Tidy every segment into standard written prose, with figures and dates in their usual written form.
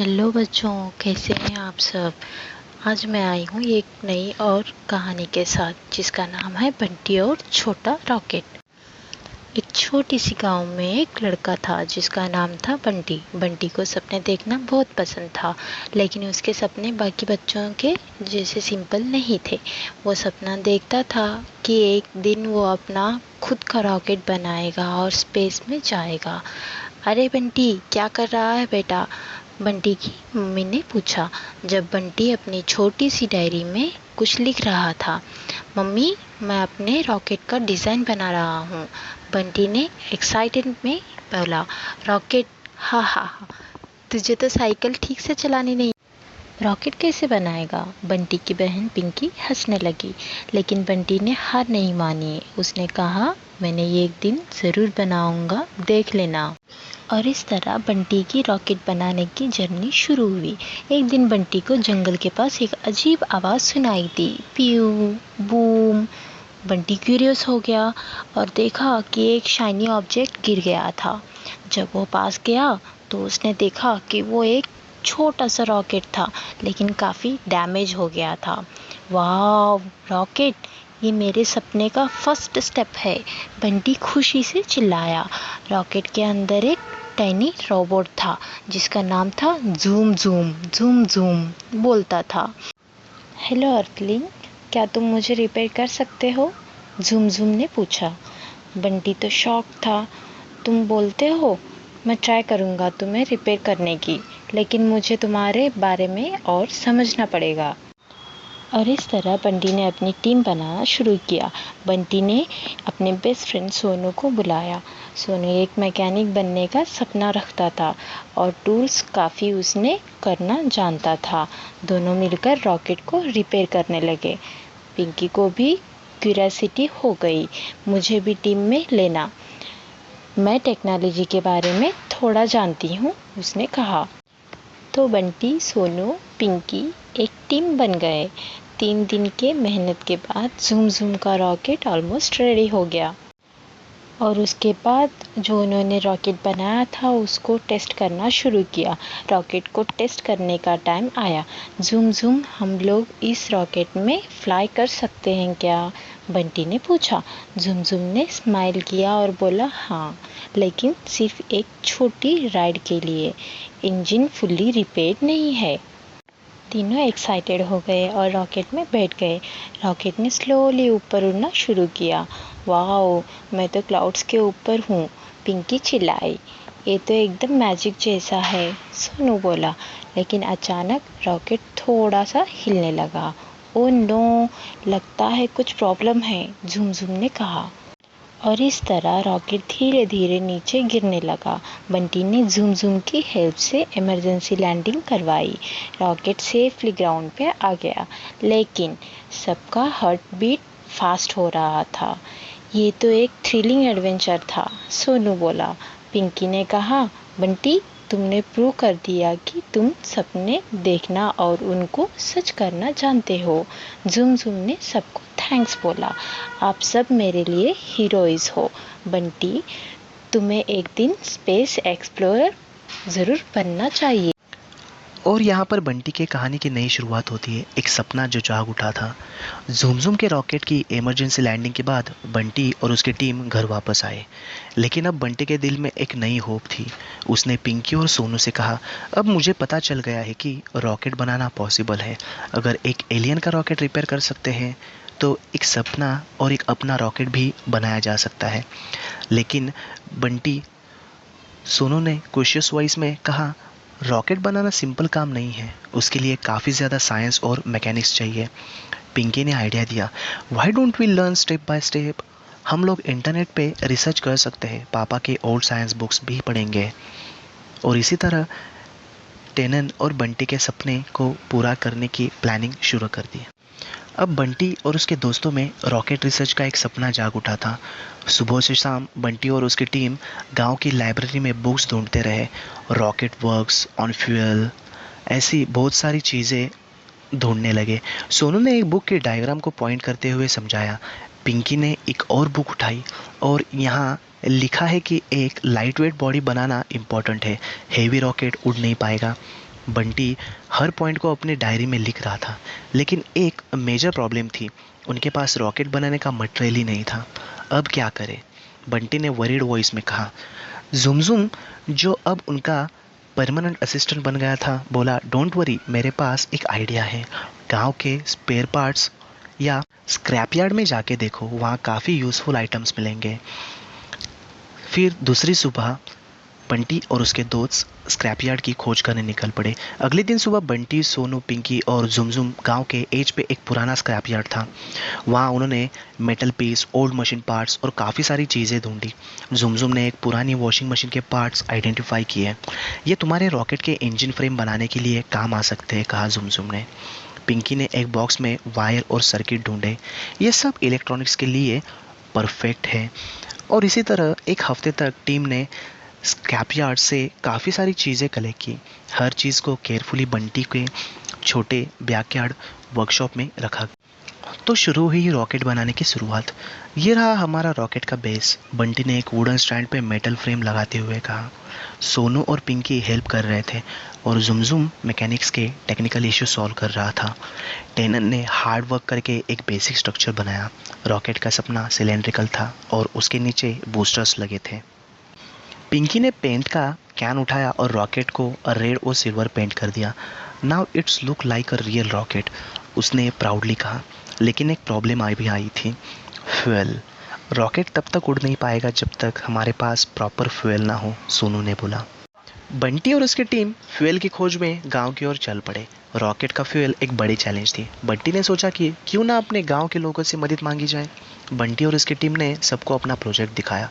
Hello बच्चों, कैसे हैं आप सब। आज मैं आई हूँ एक नई और कहानी के साथ जिसका नाम है बंटी और छोटा रॉकेट। एक छोटी सी गांव में एक लड़का था जिसका नाम था बंटी। बंटी को सपने देखना बहुत पसंद था, लेकिन उसके सपने बाकी बच्चों के जैसे सिंपल नहीं थे। वो सपना देखता था कि एक दिन वो अपना खुद का रॉकेट बनाएगा और स्पेस में जाएगा। अरे बंटी, क्या कर रहा है बेटा, बंटी की मम्मी ने पूछा जब बंटी अपनी छोटी सी डायरी में कुछ लिख रहा था। मम्मी, मैं अपने रॉकेट का डिज़ाइन बना रहा हूँ, बंटी ने एक्साइटेड में बोला। रॉकेट? हा हा हा, तुझे तो साइकिल ठीक से चलानी नहीं। रॉकेट कैसे बनाएगा? बंटी की बहन पिंकी हंसने लगी, लेकिन बंटी ने हार नहीं मानी। उसने कहा, मैंने ये एक दिन ज़रूर बनाऊंगा, देख लेना। और इस तरह बंटी की रॉकेट बनाने की जर्नी शुरू हुई। एक दिन बंटी को जंगल के पास एक अजीब आवाज़ सुनाई दी, पीयू, बूम। बंटी क्यूरियस हो गया और देखा कि एक शाइनी ऑब्जेक्ट गिर गया था। जब वो पास गया तो उसने देखा कि वो एक छोटा सा रॉकेट था, लेकिन काफ़ी डैमेज हो गया था। वाह, रॉकेट! ये मेरे सपने का फर्स्ट स्टेप है, बंटी खुशी से चिल्लाया। रॉकेट के अंदर एक टाइनी रोबोट था जिसका नाम था जूम जूम। जूम जूम बोलता था, हेलो अर्थलिंग, क्या तुम मुझे रिपेयर कर सकते हो? जूम जूम ने पूछा। बंटी तो शॉक था। तुम बोलते हो? मैं ट्राई करूँगा तुम्हें रिपेयर करने की, लेकिन मुझे तुम्हारे बारे में और समझना पड़ेगा। और इस तरह बंटी ने अपनी टीम बनाना शुरू किया। बंटी ने अपने बेस्ट फ्रेंड सोनू को बुलाया। सोनू एक मैकेनिक बनने का सपना रखता था और टूल्स काफ़ी उसने करना जानता था। दोनों मिलकर रॉकेट को रिपेयर करने लगे। पिंकी को भी क्यूरियोसिटी हो गई, मुझे भी टीम में लेना, मैं टेक्नोलॉजी के बारे में थोड़ा जानती हूँ, उसने कहा। तो बंटी, सोनू, पिंकी एक टीम बन गए। 3 दिन के मेहनत के बाद जूम जूम का रॉकेट ऑलमोस्ट रेडी हो गया। और उसके बाद जो उन्होंने रॉकेट बनाया था उसको टेस्ट करना शुरू किया। रॉकेट को टेस्ट करने का टाइम आया। जूम जूम, हम लोग इस रॉकेट में फ्लाई कर सकते हैं क्या? बंटी ने पूछा। जूम जूम ने स्माइल किया और बोला, हाँ, लेकिन सिर्फ एक छोटी राइड के लिए। इंजन फुल्ली रिपेयर्ड नहीं है। तीनों एक्साइटेड हो गए और रॉकेट में बैठ गए। रॉकेट ने स्लोली ऊपर उड़ना शुरू किया। वाओ, मैं तो क्लाउड्स के ऊपर हूँ, पिंकी चिल्लाई। ये तो एकदम मैजिक जैसा है, सोनू बोला। लेकिन अचानक रॉकेट थोड़ा सा हिलने लगा। ओ नो, लगता है कुछ प्रॉब्लम है, झुम झुम ने कहा। और इस तरह रॉकेट धीरे धीरे नीचे गिरने लगा। बंटी ने जूम जूम की हेल्प से इमरजेंसी लैंडिंग करवाई। रॉकेट सेफली ग्राउंड पे आ गया, लेकिन सबका हार्ट बीट फास्ट हो रहा था। ये तो एक थ्रिलिंग एडवेंचर था, सोनू बोला। पिंकी ने कहा, बंटी, तुमने प्रूव कर दिया कि तुम सपने देखना और उनको सच करना जानते हो। जूम जूम ने सबको थैंक्स बोला। आप सब मेरे लिए हीरोइज हो। बंटी, तुम्हें एक दिन स्पेस एक्सप्लोरर ज़रूर बनना चाहिए। और यहाँ पर बंटी के कहानी की नई शुरुआत होती है, एक सपना जो जाग उठा था। ज़ूम के रॉकेट की इमरजेंसी लैंडिंग के बाद बंटी और उसकी टीम घर वापस आए, लेकिन अब बंटी के दिल में एक नई होप थी। उसने पिंकी और सोनू से कहा, अब मुझे पता चल गया है कि रॉकेट बनाना पॉसिबल है। अगर एक एलियन का रॉकेट रिपेयर कर सकते हैं तो एक सपना और एक अपना रॉकेट भी बनाया जा सकता है। लेकिन बंटी, सोनू ने क्वेश्चस वॉइस में कहा, रॉकेट बनाना सिंपल काम नहीं है, उसके लिए काफ़ी ज़्यादा साइंस और मैकेनिक्स चाहिए। पिंकी ने आइडिया दिया, why don't we learn step by step? हम लोग इंटरनेट पे रिसर्च कर सकते हैं, पापा के ओल्ड साइंस बुक्स भी पढ़ेंगे। और इसी तरह टेनन और बंटी के सपने को पूरा करने की प्लानिंग शुरू कर दी। अब बंटी और उसके दोस्तों में रॉकेट रिसर्च का एक सपना जाग उठा था। सुबह से शाम बंटी और उसकी टीम गांव की लाइब्रेरी में बुक्स ढूंढते रहे। रॉकेट वर्क्स, ऑन फ्यूल, ऐसी बहुत सारी चीज़ें ढूंढने लगे। सोनू ने एक बुक के डायग्राम को पॉइंट करते हुए समझाया। पिंकी ने एक और बुक उठाई और यहाँ लिखा है कि एक लाइट वेट बॉडी बनाना इम्पॉर्टेंट है, हेवी रॉकेट उड़ नहीं पाएगा। बंटी हर पॉइंट को अपने डायरी में लिख रहा था, लेकिन एक मेजर प्रॉब्लम थी, उनके पास रॉकेट बनाने का मटेरियल ही नहीं था। अब क्या करे? बंटी ने वरीड वॉइस में कहा। जुमजुम, जो अब उनका परमानेंट असिस्टेंट बन गया था, बोला, डोंट वरी, मेरे पास एक आइडिया है। गांव के स्पेयर पार्ट्स या स्क्रैप यार्ड में जाके देखो, वहाँ काफ़ी यूज़फुल आइटम्स मिलेंगे। फिर दूसरी सुबह बंटी और उसके दोस्त स्क्रैप यार्ड की खोज करने निकल पड़े। अगले दिन सुबह बंटी, सोनू, पिंकी और जुमजुम गांव के एज पे एक पुराना स्क्रैप यार्ड था। वहाँ उन्होंने metal piece, old machine parts और काफ़ी सारी चीज़ें ढूंढी। जुमजुम ने एक पुरानी वॉशिंग मशीन के पार्ट्स आइडेंटिफाई किए। ये तुम्हारे रॉकेट के इंजन फ्रेम बनाने के लिए काम आ सकते हैं, कहा जुमजुम ने। पिंकी ने एक बॉक्स में वायर और सर्किट ढूंढे। ये सब इलेक्ट्रॉनिक्स के लिए परफेक्ट है। और इसी तरह एक हफ्ते तक टीम ने स्क्रैप यार्ड से काफ़ी सारी चीज़ें कलेक्ट की। हर चीज़ को केयरफुली बंटी के छोटे बैकयार्ड वर्कशॉप में रखा। तो शुरू हुई रॉकेट बनाने की शुरुआत। ये रहा हमारा रॉकेट का बेस, बंटी ने एक वुडन स्टैंड पे मेटल फ्रेम लगाते हुए कहा। सोनू और पिंकी हेल्प कर रहे थे और जुमजुम मैकेनिक्स के टेक्निकल इश्यू सॉल्व कर रहा था। टेनन ने हार्ड वर्क करके एक बेसिक स्ट्रक्चर बनाया। रॉकेट का सपना सिलेंड्रिकल था और उसके नीचे बूस्टर्स लगे थे। पिंकी ने पेंट का कैन उठाया और रॉकेट को रेड और सिल्वर पेंट कर दिया। Now it's look like a real rocket, उसने प्राउडली कहा। लेकिन एक प्रॉब्लम भी आई थी, फ्यूल। रॉकेट तब तक उड़ नहीं पाएगा जब तक हमारे पास प्रॉपर फ्यूल ना हो, सोनू ने बोला। बंटी और उसकी टीम फ्यूल की खोज में गांव की ओर चल पड़े। रॉकेट का फ्यूल एक बड़ी चैलेंज थी। बंटी ने सोचा कि क्यों ना अपने गांव के लोगों से मदद मांगी जाए। बंटी और उसकी टीम ने सबको अपना प्रोजेक्ट दिखाया।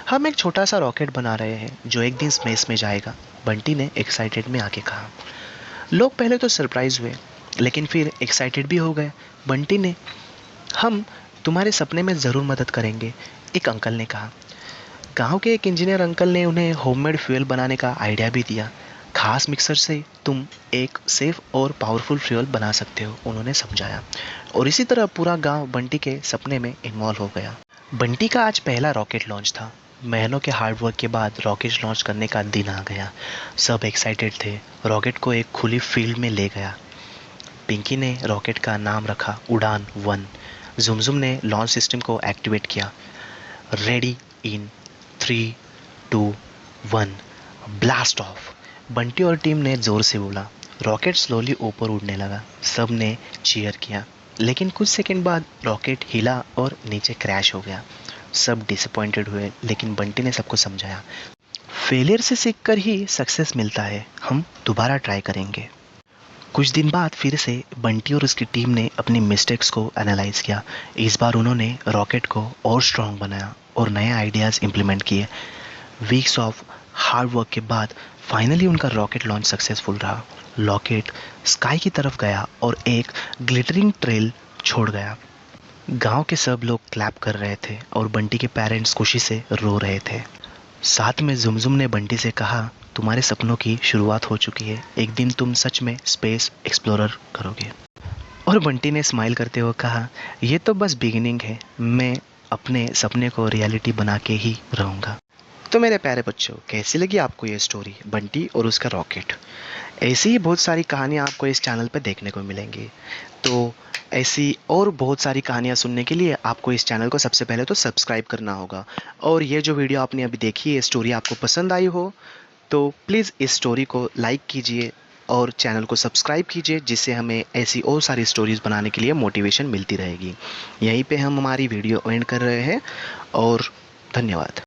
हम एक छोटा सा रॉकेट बना रहे हैं जो एक दिन स्पेस में जाएगा, बंटी ने एक्साइटेड में आके कहा। लोग पहले तो सरप्राइज हुए, लेकिन फिर एक्साइटेड भी हो गए। बंटी ने, हम तुम्हारे सपने में ज़रूर मदद करेंगे, एक अंकल ने कहा। गांव के एक इंजीनियर अंकल ने उन्हें होममेड फ्यूल बनाने का आइडिया भी दिया। खास मिक्सर से तुम एक सेफ और पावरफुल फ्यूल बना सकते हो, उन्होंने समझाया। और इसी तरह पूरा गांव बंटी के सपने में इन्वॉल्व हो गया। बंटी का आज पहला रॉकेट लॉन्च था। महीनों के हार्ड वर्क के बाद रॉकेट लॉन्च करने का दिन आ गया। सब एक्साइटेड थे। रॉकेट को एक खुली फील्ड में ले गया। पिंकी ने रॉकेट का नाम रखा उड़ान 1। जुमजुम ने लॉन्च सिस्टम को एक्टिवेट किया। Ready in 3, 2, 1, blast of. Bunty और टीम ने जोर से बोला। रॉकेट स्लोली ऊपर उड़ने लगा। सब ने चीयर किया, लेकिन कुछ सेकंड बाद रॉकेट हिला और नीचे क्रैश हो गया। सब डिसअपॉइंटेड हुए, लेकिन बंटी ने सबको समझाया, फेलियर से सीखकर ही सक्सेस मिलता है, हम दोबारा ट्राई करेंगे। कुछ दिन बाद फिर से बंटी और उसकी टीम ने अपनी मिस्टेक्स को एनालाइज किया। इस बार उन्होंने रॉकेट को और स्ट्रॉन्ग बनाया और नए आइडियाज़ इम्प्लीमेंट किए। वीक्स ऑफ हार्ड वर्क के बाद फाइनली उनका रॉकेट लॉन्च सक्सेसफुल रहा। रॉकेट स्काई की तरफ गया और एक ग्लिटरिंग ट्रेल छोड़ गया। गांव के सब लोग क्लैप कर रहे थे और बंटी के पेरेंट्स खुशी से रो रहे थे। साथ में जुमजुम ने बंटी से कहा, तुम्हारे सपनों की शुरुआत हो चुकी है, एक दिन तुम सच में स्पेस एक्सप्लोरर करोगे। और बंटी ने स्माइल करते हुए कहा, ये तो बस बिगिनिंग है, मैं अपने सपने को रियलिटी बना के ही रहूँगा। तो मेरे प्यारे बच्चों, कैसी लगी आपको ये स्टोरी, बंटी और उसका रॉकेट? ऐसी ही बहुत सारी कहानियाँ आपको इस चैनल पर देखने को मिलेंगी। तो ऐसी और बहुत सारी कहानियाँ सुनने के लिए आपको इस चैनल को सबसे पहले तो सब्सक्राइब करना होगा। और ये जो वीडियो आपने अभी देखी है, स्टोरी आपको पसंद आई हो तो प्लीज़ इस स्टोरी को लाइक कीजिए और चैनल को सब्सक्राइब कीजिए, जिससे हमें ऐसी और सारी स्टोरीज़ बनाने के लिए मोटिवेशन मिलती रहेगी। यहीं पे हम हमारी वीडियो एंड कर रहे हैं और धन्यवाद।